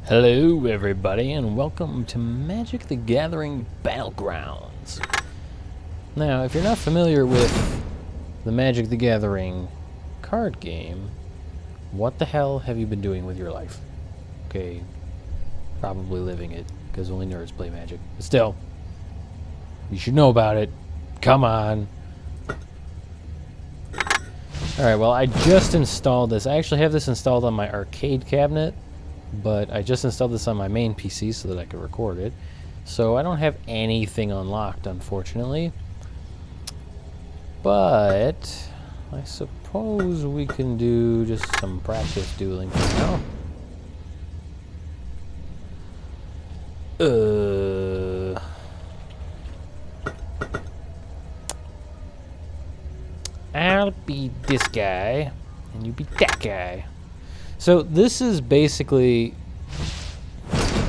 Hello everybody and welcome to Magic the Gathering Battlegrounds. Now, if you're not familiar with the Magic the Gathering card game, what the hell have you been doing with your life? Okay, probably living it, because only nerds play Magic. But still, you should know about it. Come on. Alright, well, I just installed this. I actually have this installed on my arcade cabinet, but I just installed this on my main PC so that I could record it. So I don't have anything unlocked, unfortunately. But I suppose we can do just some practice dueling for now. I'll be this guy, and you be that guy. So this is basically,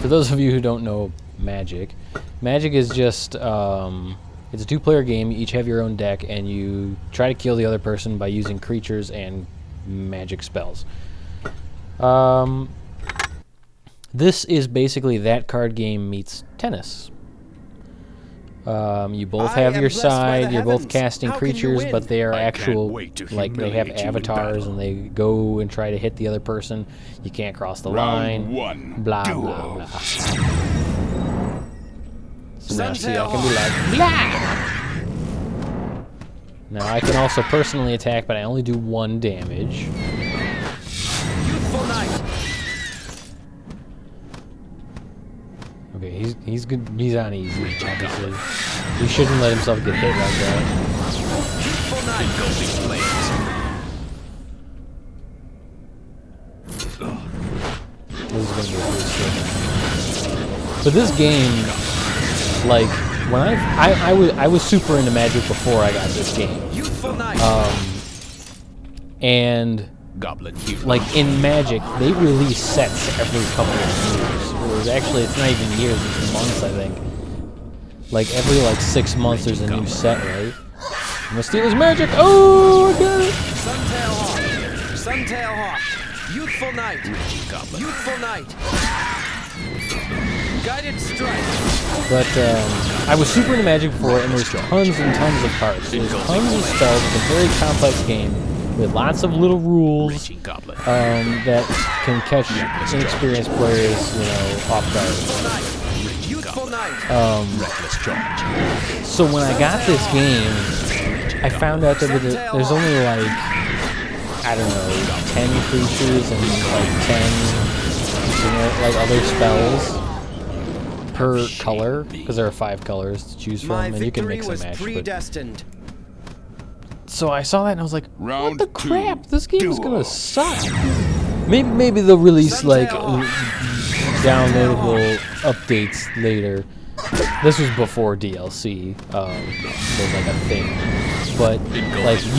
for those of you who don't know Magic, Magic is just, it's a two-player game. You each have your own deck, and you try to kill the other person by using creatures and magic spells. This is basically that card game meets tennis. You both have your side, you're both casting creatures, but they are actual, like, they have avatars and they go and try to hit the other person. You can't cross the line. Blah, blah, blah. So now see, I can be like, blah! Now I can also personally attack, but I only do 1 damage. Okay, he's good. He's on easy, obviously. He shouldn't let himself get hit like that. This is gonna be a good shit. But this game, like, when I was super into Magic before I got this game. And like in Magic, they release sets every couple of years. Actually, it's not even years, it's months, I think. Like, every, 6 months there's a new set, right? I'm gonna steal his magic! Oh, I got it! Suntail Hawk! Suntail Hawk! Youthful Knight! Youthful Knight! Guided Strike! But, I was super into Magic before, and there's tons and tons of cards. There's tons of spells. It's a very complex game with lots of little rules that can catch inexperienced players, off guard. So when I got this game, I found out that there's only I don't know, 10 creatures and 10 other spells per color, because there are 5 colors to choose from, and you can mix and match. So I saw that and I was like, what the crap? This game is gonna suck. Maybe they'll release downloadable updates later. This was before DLC was a thing. But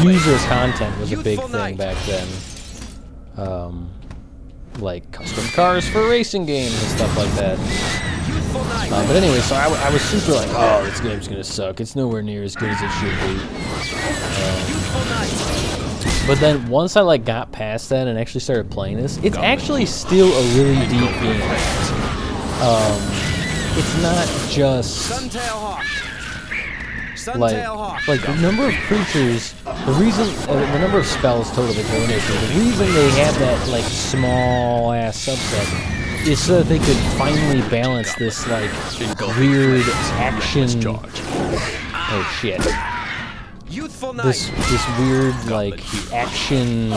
user content was a big thing back then. Like custom cars for racing games and stuff like that. But anyway, so I was super oh, this game's gonna suck. It's nowhere near as good as it should be. But then once I got past that and actually started playing this, it's actually still a really deep game. It's not just like the number of creatures, the number of spells total that go into it. The reason they have that small ass subset is so that they could finally balance this weird action. Oh shit. This weird action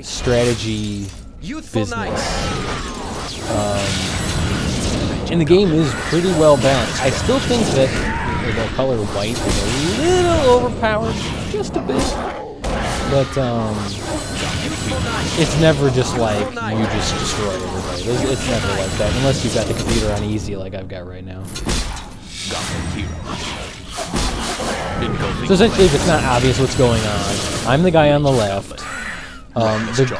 strategy business. And the game is pretty well balanced. I still think that the color white is a little overpowered, just a bit. But it's never just you just destroy everybody. It's never like that, unless you've got the computer on easy like I've got right now. So essentially, if it's not obvious what's going on, I'm the guy on the left. Those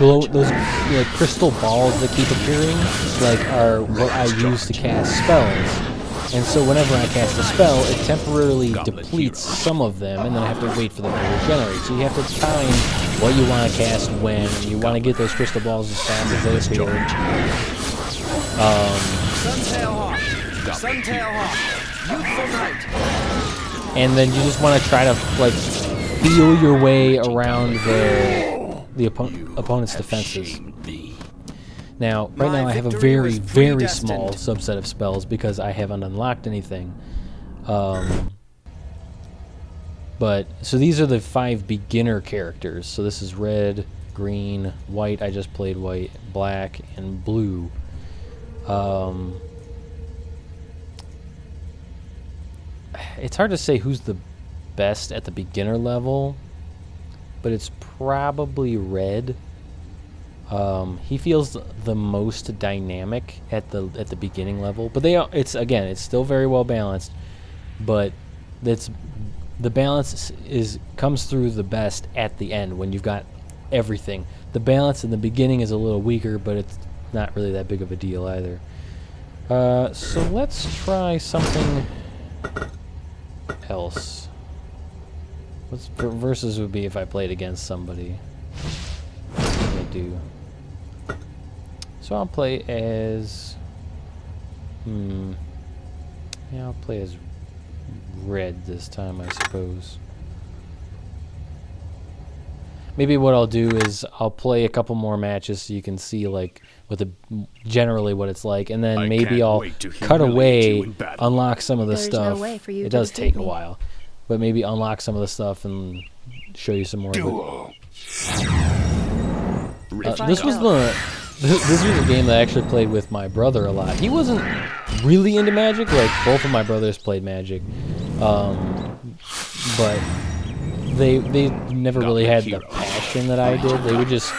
crystal balls that keep appearing, are what I use to cast spells. And so whenever I cast a spell, it temporarily depletes some of them, and then I have to wait for them to regenerate. So you have to time what you want to cast when, and you want to get those crystal balls as fast as they appear. Suntail Hawk. Suntail Hawk. Youthful Knight. And then you just want to try to like feel your way around the opponent's defenses. Now, right now I have a very, very small subset of spells because I haven't unlocked anything. But so these are the 5 beginner characters. So this is red, green, white. I just played white, black, and blue. It's hard to say who's the best at the beginner level, but it's probably red. He feels the most dynamic at the beginning level, but it's still very well balanced, but the balance comes through the best at the end when you've got everything. The balance in the beginning is a little weaker, but it's not really that big of a deal either. So let's try something else. Versus would be if I played against somebody. I do. So I'll play as... Yeah, I'll play as red this time, I suppose. Maybe what I'll do is I'll play a couple more matches so you can see like generally what it's like, and then maybe I'll cut away, unlock some of the stuff. It does take a while, but maybe unlock some of the stuff and show you some more of it. This was a game that I actually played with my brother a lot. He wasn't really into Magic. Like both of my brothers played Magic, but they never really had the passion that I did. They would just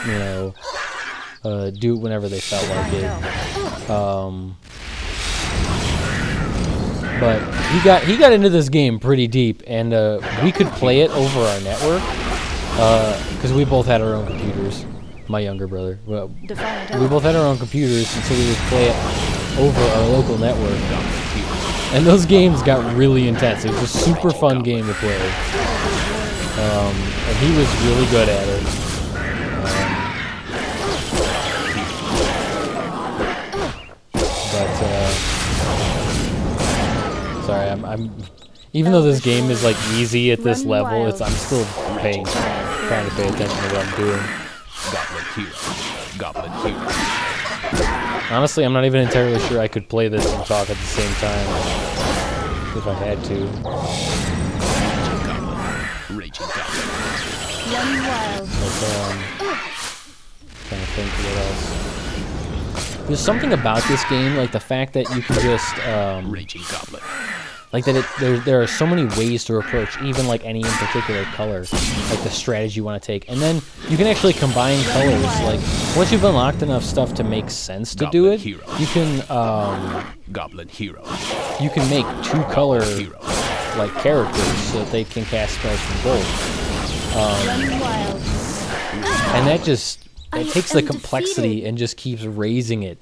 do it whenever they felt like it. But he got into this game pretty deep, and we could play it over our network because we both had our own computers. My younger brother. Well, we both had our own computers, and so we would play it over our local network. And those games got really intense. It was a super fun game to play. And he was really good at it. Sorry, I'm even though this game is like easy at this level, I'm still trying to pay attention to what I'm doing. Goblin Hero. Honestly, I'm not even entirely sure I could play this and talk at the same time if I had to. Raging Goblin. Trying to think what else. There's something about this game, like the fact that you can just Raging Goblin. Like that there are so many ways to approach even like any in particular color, like the strategy you want to take. And then you can actually combine colors. Like once you've unlocked enough stuff to make sense to do it, you can Goblin Hero. You can make 2-color like characters so that they can cast spells from both. And that takes the complexity and just keeps raising it.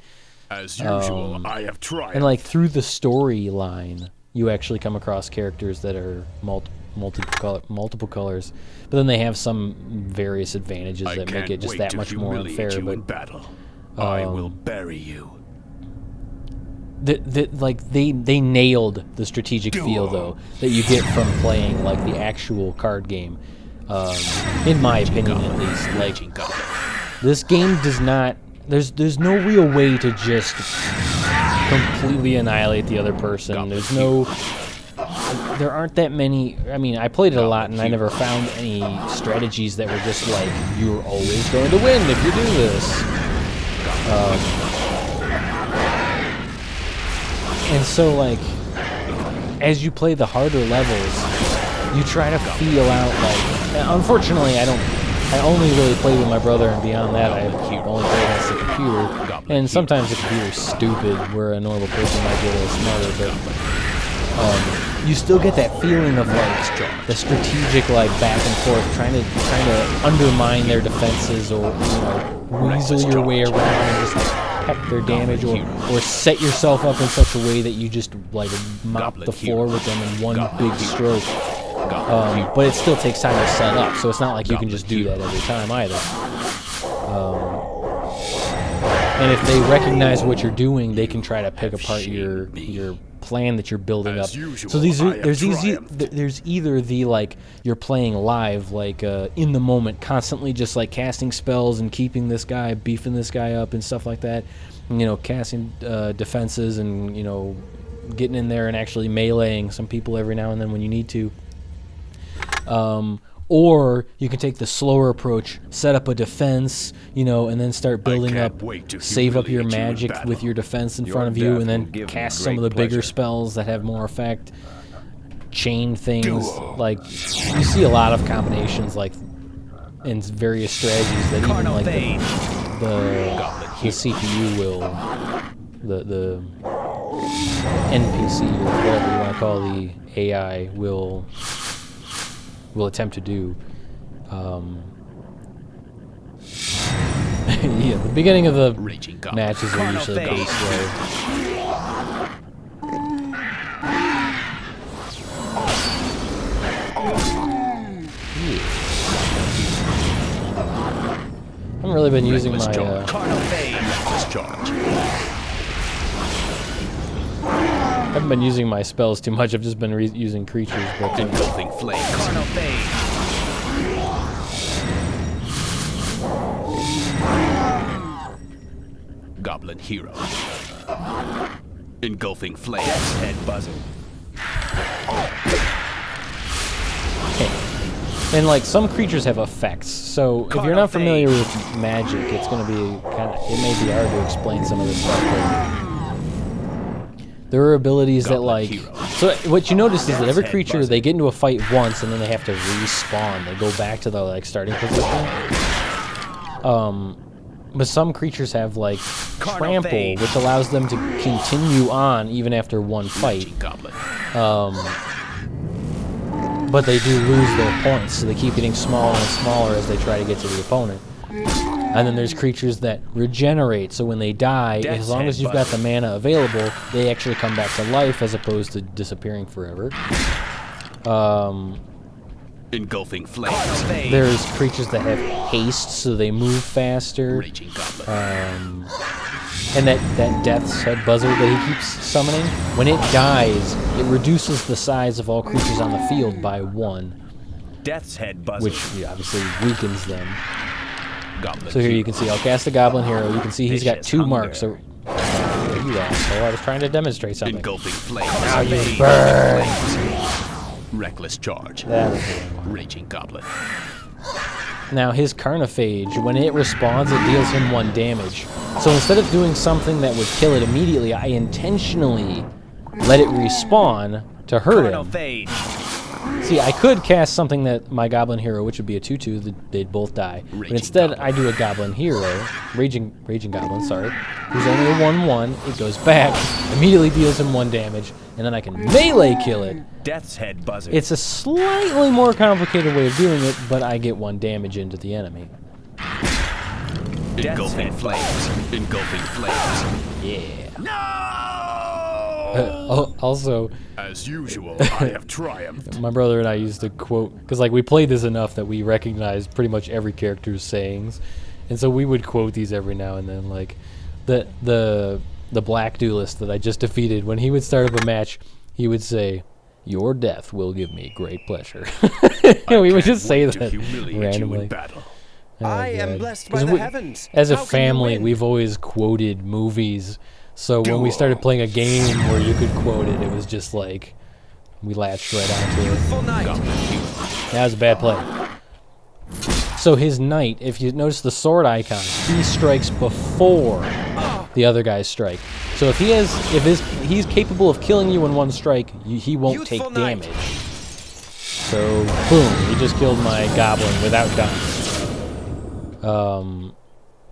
As usual, I have tried. And like through the storyline, you actually come across characters that are multiple colors, but then they have some various advantages that make it just that much more unfair. But battle, I will bury you. They nailed the strategic feel though that you get from playing like the actual card game. In my opinion, at least, like this game does not. There's no real way to just completely annihilate the other person. There aren't that many. I mean, I played it a lot, and I never found any strategies that were just like you're always going to win if you do this. And so, like, as you play the harder levels, you try to feel out like. Unfortunately, I only really play with my brother, and beyond that, I only play against the computer. And sometimes the computer's stupid, where a normal person might be a little smarter, but you still get that feeling of like the strategic like back and forth, trying to undermine their defenses, or weasel your way around and just like peck their damage, or set yourself up in such a way that you just like mop the floor with them in one big stroke. But it still takes time to set up, so it's not like you can just do that every time either. And if they recognize what you're doing, they can try to pick apart your plan that you're building up. So there's either the like you're playing live, like in the moment, constantly just like casting spells and keeping this guy, beefing this guy up and stuff like that. And, you know, casting defenses and, you know, getting in there and actually meleeing some people every now and then when you need to. Or you can take the slower approach, set up a defense, you know, and then start building up, save up your magic with your defense in front of you, and then cast some of the bigger spells that have more effect. Chain things, like, you see a lot of combinations, like, in various strategies that even, like, the CPU will, the NPC, or whatever you want to call the AI, will attempt to do. Yeah, the beginning of the matches are usually pretty slow. Yeah. I haven't really been using my I haven't been using my spells too much. I've just been using creatures. But Engulfing flame. Carnal phase. Goblin hero. Engulfing flame. Head buzzard. and like some creatures have effects. So if you're not familiar with magic, it's going to be it may be hard to explain some of this stuff. But there are abilities that, like, so what you notice is that every creature, they get into a fight once and then they have to respawn. They go back to the, like, starting position. But some creatures have, like, trample, which allows them to continue on even after one fight. But they do lose their points, so they keep getting smaller and smaller as they try to get to the opponent. And then there's creatures that regenerate, so when they die, as long as you've got the mana available, they actually come back to life as opposed to disappearing forever. Engulfing flames. There's creatures that have haste, so they move faster. And that Death's Head Buzzard that he keeps summoning, when it dies, it reduces the size of all creatures on the field by 1. Death's Head Buzzard. Which obviously weakens them. So here you can see, I'll cast the Goblin Hero. You can see he's got 2 marks. So, you asshole, I was trying to demonstrate something. Engulfing flames. Now you burn! Reckless charge. Raging Goblin. Now his Carnophage, when it respawns, it deals him 1 damage. So instead of doing something that would kill it immediately, I intentionally let it respawn to hurt him. See, I could cast something that my Goblin Hero, which would be a 2/2, they'd both die. But instead, I do a Goblin Hero, Raging Goblin, sorry, who's only a 1/1. It goes back, immediately deals him 1 damage, and then I can melee kill it. Death's Head Buzzard. It's a slightly more complicated way of doing it, but I get 1 damage into the enemy. Engulfing flames. Engulfing flames. Yeah. No! Also, as usual, I have triumphed. My brother and I used to quote, because like we played this enough that we recognized pretty much every character's sayings, and so we would quote these every now and then. Like the black duelist that I just defeated, when he would start up a match, he would say, "Your death will give me great pleasure." We would just say that randomly. Oh, I am blessed by the heavens. As a family, we've always quoted movies. So when we started playing a game where you could quote it, it was just like, we latched right onto it. That was a bad play. So his knight, if you notice the sword icon, he strikes before the other guys strike. So if he's capable of killing you in 1 strike, he won't take damage. So boom, he just killed my goblin without dying.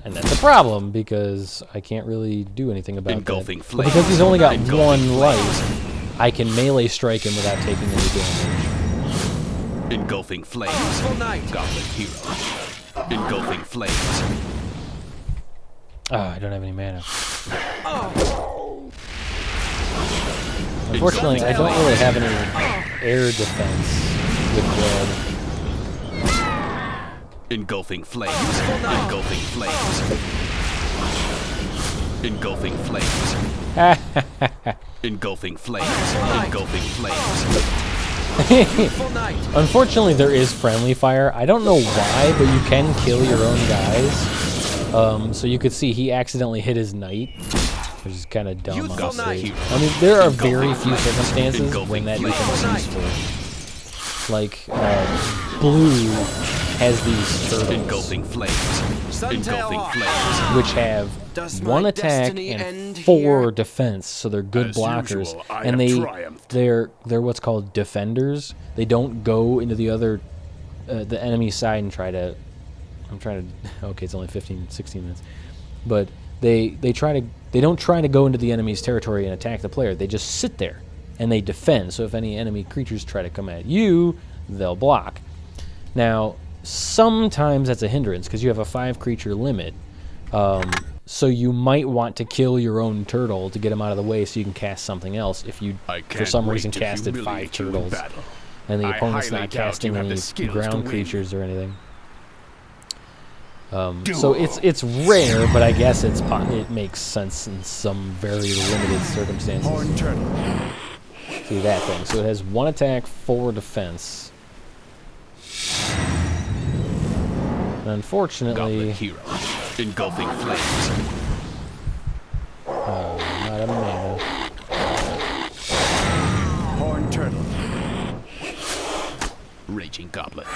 And that's a problem, because I can't really do anything about that. But because he's only got 1 life, I can melee strike him without taking any damage. Engulfing flames. Goblin hero. Engulfing flames. I don't have any mana. Unfortunately, I don't really have any air defense with red. Engulfing flames. Engulfing flames. Engulfing flames. Engulfing flames. Engulfing flames. Youthful knight. Unfortunately, there is friendly fire. I don't know why, but you can kill your own guys. So you could see he accidentally hit his knight, which is kind of dumb, Youthful honestly. knight. I mean, there are very few circumstances when that becomes Youthful useful. Like, blue has these turtles, Engulfing flames. Suntail Engulfing hawk. flames. which have Does 1 my attack destiny and end 4 here? defense, so they're good As blockers. usual, I And have triumphed. they're what's called defenders. They don't go into the other the enemy side and try to. I'm trying to. Okay, it's only 16 minutes, but they don't try to go into the enemy's territory and attack the player. They just sit there and they defend. So if any enemy creatures try to come at you, they'll block. Now, sometimes that's a hindrance because you have a 5 creature limit. So you might want to kill your own turtle to get him out of the way so you can cast something else if you, I for can't some wait reason, to casted 5 humiliate you in turtles battle. and the I opponent's highly not doubt casting you have any the skills to ground win. creatures or anything. So it's rare, but I guess it makes sense in some very limited circumstances. Horned turtle. See that thing. So it has 1 attack, 4 defense. And unfortunately, Goblet hero. Engulfing flames. not a mana. Horned turtle. Raging goblet.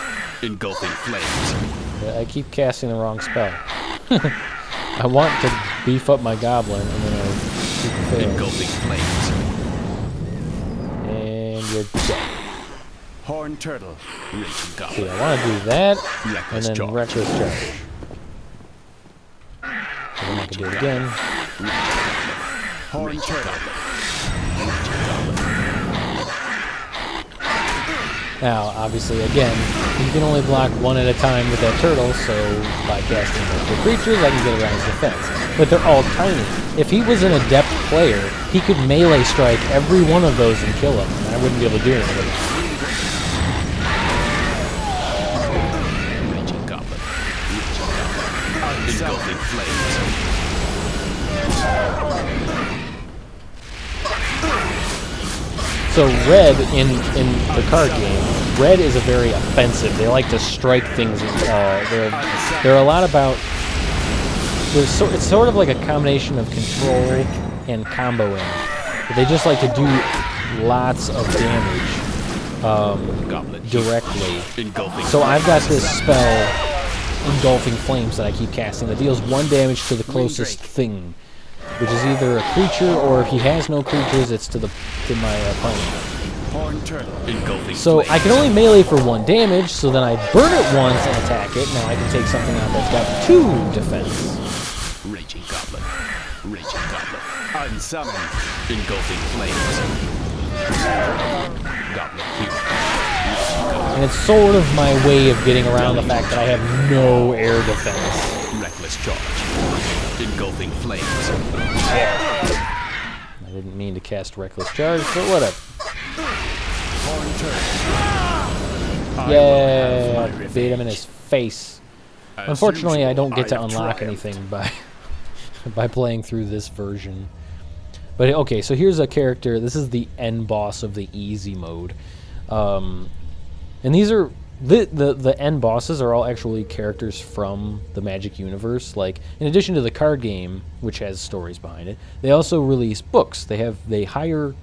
Engulfing flames. I keep casting the wrong spell. I want to beef up my goblin, and then I keep failing. Engulfing flames. And you're dead. Horned turtle. Raging See, goblet. I want to do that, and Reckless then charge. reckless charge. And then I can do it again. Horned turtle. Now, obviously, again, you can only block 1 at a time with that turtle, so by casting multiple creatures, I can get around his defense. But they're all tiny. If he was an adept player, he could melee strike every one of those and kill him, and I wouldn't be able to do anything with it. Raging goblet. Engulfing flames. So red in the card game, red is a very offensive. They like to strike things. They're a lot about. It's sort of like a combination of control and comboing. They just like to do lots of damage Goblet. directly. Engulfing So I've got this spell, Engulfing Flames, that I keep casting that deals 1 damage to the closest thing, which is either a creature, or if he has no creatures, it's to my opponent. Horned turtle. Engulfing So flames. I can only melee for 1 damage, so then I burn it once and attack it. Now I can take something out that's got 2 defense. Raging goblet. Raging goblet. Unsummoned. Engulfing flames. Goblet hero. And it's sort of my way of getting around the fact that I have no air defense. Reckless charge. Engulfing flames. I didn't mean to cast Reckless Charge, but whatever. Horned turtle. Yeah, beat him in his face. As Unfortunately, I don't usual, get to have unlock triumphed. anything by playing through this version. But okay, so here's a character. This is the end boss of the easy mode, and these are the end bosses are all actually characters from the Magic universe. Like, in addition to the card game, which has stories behind it, they also release books. They hire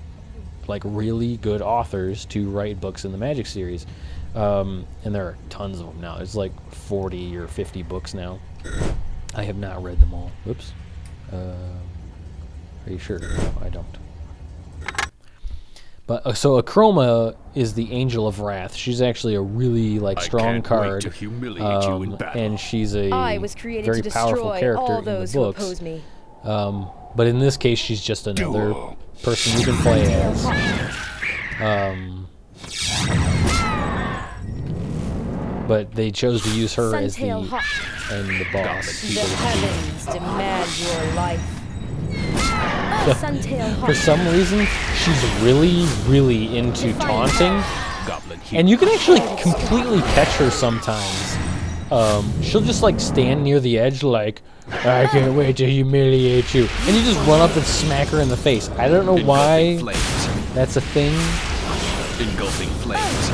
like really good authors to write books in the Magic series, and there are tons of them now. There's like 40 or 50 books now. I have not read them all. Whoops. Are you sure? No, I don't. But so Akroma is the Angel of Wrath. She's actually a really I strong can't wait card, to humiliate you in battle. and she's a I was created very to powerful destroy character all in the those who books. oppose me. But in this case, she's just another person you can play as. But they chose to use her as the Suntail Hawk. end boss. The so to speak. heavens demand your life. Suntail For Hawk. some reason, she's really, really into taunting. Goblet hero. And you can actually completely catch her sometimes she'll just like stand near the edge like, I can't wait to humiliate you. And you just run up and smack her in the face. I don't know why that's a thing. Engulfing flames.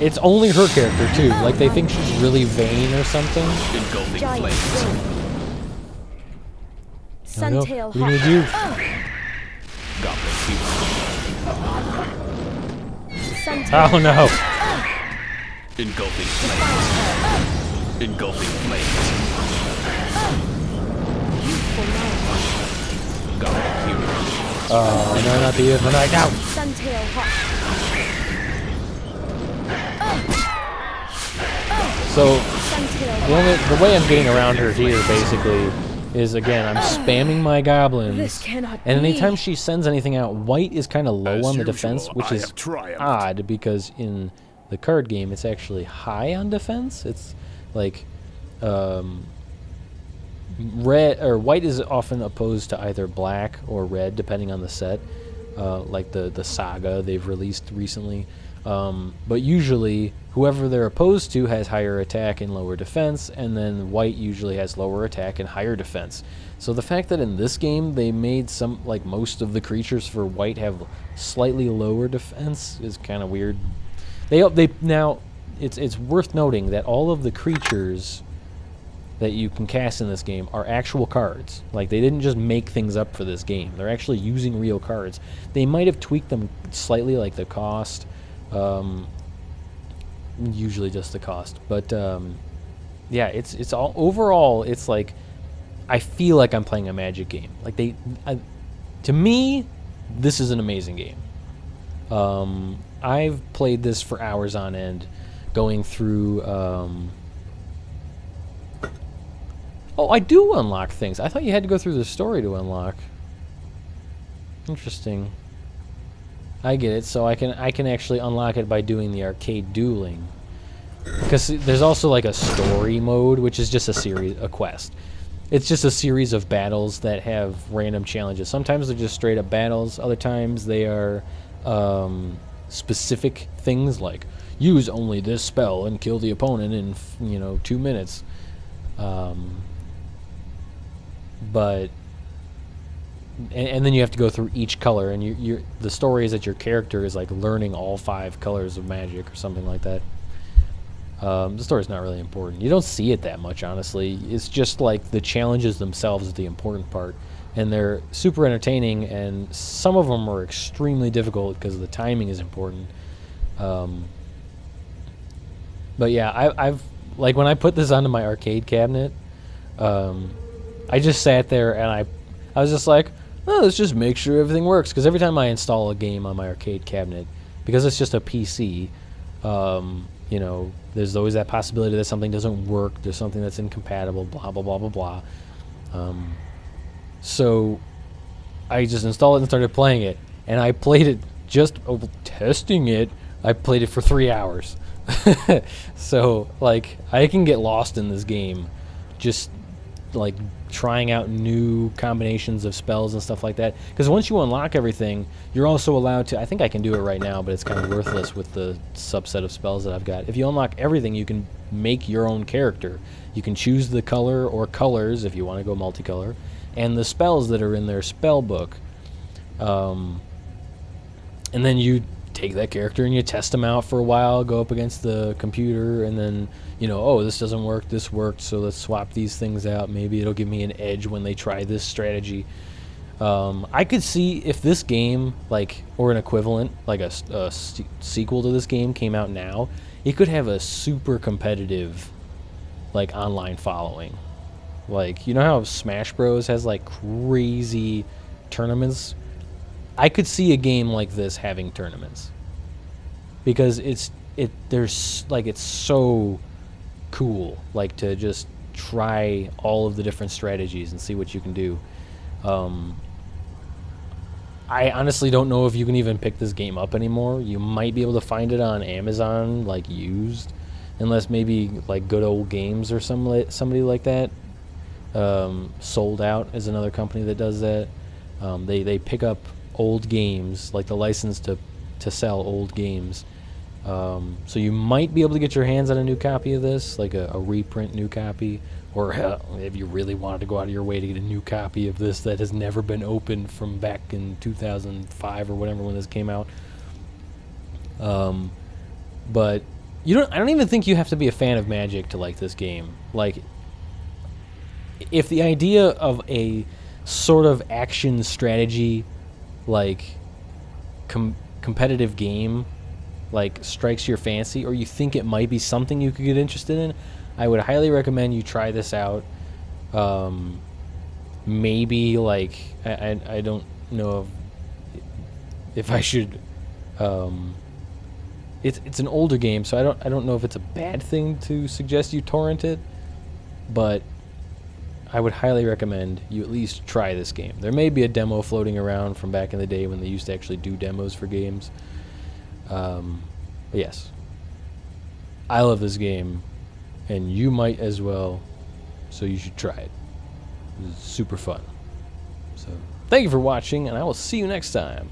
It's only her character too. Like they think she's really vain or something. Engulfing Giant flames. wing. I don't know. Suntail What are you gonna do? Goblin fever. Suntail. Oh no. Engulfing flames. Engulfing flames. Youthful night. Goblin fever. Oh no, not the youthful night. No. Suntail hawk. So Suntail the way I'm getting around her here basically is again I'm spamming my goblins. This cannot And be. anytime she sends anything out, white is kind of low As on the usual, defense, which I is have triumphed. odd because in the card game it's actually high on defense. It's like red or white is often opposed to either black or red depending on the set, like the saga they've released recently. But usually whoever they're opposed to has higher attack and lower defense, and then white usually has lower attack and higher defense. So the fact that in this game they made most of the creatures for white have slightly lower defense is kind of weird. They now it's worth noting that all of the creatures that you can cast in this game are actual cards. Like they didn't just make things up for this game. They're actually using real cards. They might have tweaked them slightly, like the cost. Usually just the cost, but yeah, it's all overall. It's like I feel like I'm playing a Magic game. Like to me, this is an amazing game. I've played this for hours on end, going through. Oh, I do unlock things. I thought you had to go through the story to unlock. Interesting. I get it. So I can actually unlock it by doing the arcade dueling. Because there's also like a story mode, which is just a quest. It's just a series of battles that have random challenges. Sometimes they're just straight up battles. Other times they are specific things like use only this spell and kill the opponent in 2 minutes. But and then you have to go through each color, and the story is that your character is like learning all 5 colors of magic or something like that. The story's not really important. You don't see it that much, honestly. It's just like the challenges themselves is the important part, and they're super entertaining, and some of them are extremely difficult because the timing is important. But yeah, I've like when I put this onto my arcade cabinet, I just sat there and I was just like, oh, let's just make sure everything works. Because every time I install a game on my arcade cabinet, because it's just a PC, there's always that possibility that something doesn't work. There's something that's incompatible, blah, blah, blah, blah, blah. So I just installed it and started playing it. And I played it testing it. I played it for 3 hours. So, like, I can get lost in this game just, like, trying out new combinations of spells and stuff like that. Because once you unlock everything, you're also allowed to... I think I can do it right now, but it's kind of worthless with the subset of spells that I've got. If you unlock everything, you can make your own character. You can choose the color or colors, if you want to go multicolor, and the spells that are in their spell book. And then you take that character and you test them out for a while, go up against the computer, and then, oh, this doesn't work, this worked, so let's swap these things out. Maybe it'll give me an edge when they try this strategy. I could see if this game, or an equivalent, like a sequel to this game came out now, it could have a super competitive, online following. You know how Smash Bros. Has, crazy tournaments? I could see a game like this having tournaments because it's so cool, to just try all of the different strategies and see what you can do. I honestly don't know if you can even pick this game up anymore. You might be able to find it on Amazon, used, unless maybe Good Old Games or somebody like that. Sold Out is another company that does that. They pick up old games, the license to sell old games, So you might be able to get your hands on a new copy of this, like a reprint new copy, or if you really wanted to go out of your way to get a new copy of this that has never been opened from back in 2005 or whatever when this came out. But I don't even think you have to be a fan of Magic to like this game. Like, if the idea of a sort of action strategy, like competitive game, like strikes your fancy, or you think it might be something you could get interested in, I would highly recommend you try this out. Maybe like I don't know if I should. It's an older game, so I don't know if it's a bad thing to suggest you torrent it, but I would highly recommend you at least try this game. There may be a demo floating around from back in the day when they used to actually do demos for games. But yes, I love this game, and you might as well, so you should try it. It's super fun. So thank you for watching, and I will see you next time.